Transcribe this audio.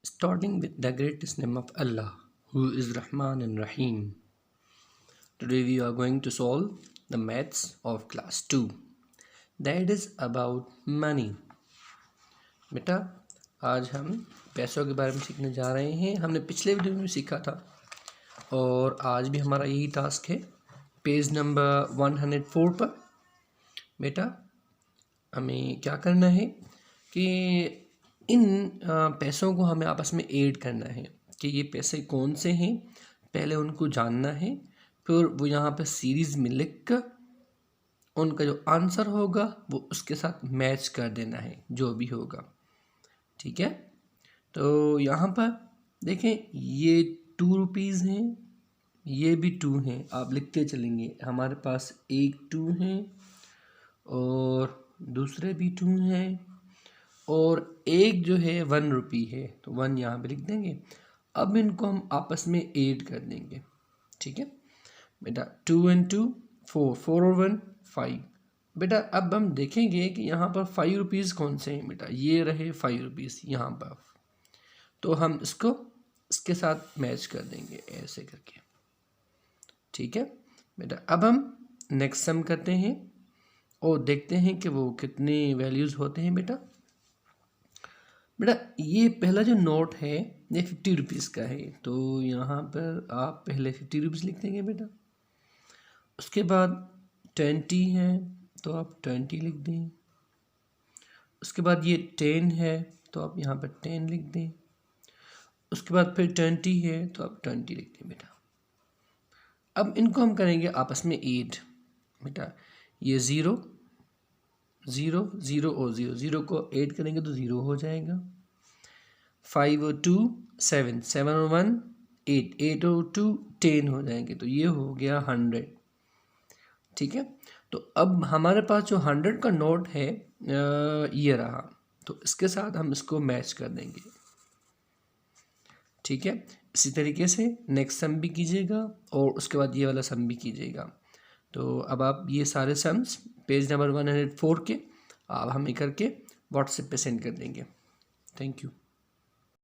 Starting with the greatest name of Allah, who is Rahman and Rahim. Today we are going to solve the maths of class 2. That is about money. बेटा आज हम पैसों के बारे में सीखने जा रहे हैं। हमने पिछले वीडियो में सीखा था और आज भी हमारा यही टास्क है। पेज नंबर 104 पर बेटा हमें क्या करना है कि इन पैसों को हमें आपस में ऐड करना है कि ये पैसे कौन से हैं, पहले उनको जानना है, फिर वो यहाँ पर सीरीज़ में लिख कर उनका जो आंसर होगा वो उसके साथ मैच कर देना है, जो भी होगा। ठीक है, तो यहाँ पर देखें ये 2 रुपीज़ हैं, ये भी 2 हैं। आप लिखते चलेंगे, हमारे पास एक 2 है और दूसरे भी 2 हैं और एक जो है 1 रुपी है, तो 1 यहाँ पे लिख देंगे। अब इनको हम आपस में ऐड कर देंगे। ठीक है बेटा, 2 and 2 4, 4 और 1 5। बेटा अब हम देखेंगे कि यहाँ पर 5 रुपीज़ कौन से हैं। बेटा ये रहे 5 रुपीज़ यहाँ पर, तो हम इसको इसके साथ मैच कर देंगे ऐसे करके। ठीक है बेटा, अब हम नेक्स्ट सम करते हैं और देखते हैं कि वो कितने वैल्यूज़ होते हैं। बेटा ये पहला जो नोट है ये 50 रुपीज़ का है, तो यहाँ पर आप पहले 50 रुपीज़ लिख देंगे बेटा। उसके बाद 20 है तो आप 20 लिख दें। उसके बाद ये 10 है तो आप यहाँ पर 10 लिख दें। उसके बाद फिर 20 है तो आप 20 लिख दें बेटा। अब इनको हम करेंगे आपस में ऐड। बेटा ये 0 0 0 और 0 0 को ऐड करेंगे तो 0 हो जाएगा। 5 और 2 7, 7 और 1 8, 8 और 2 10 हो जाएंगे, तो ये हो गया 100। ठीक है, तो अब हमारे पास जो 100 का नोट है ये रहा, तो इसके साथ हम इसको मैच कर देंगे। ठीक है, इसी तरीके से नेक्स्ट सम भी कीजिएगा और उसके बाद ये वाला सम भी कीजिएगा। तो अब आप ये सारे सम्स पेज नंबर 104 के आप हमें करके व्हाट्सएप पे सेंड कर देंगे। Thank you.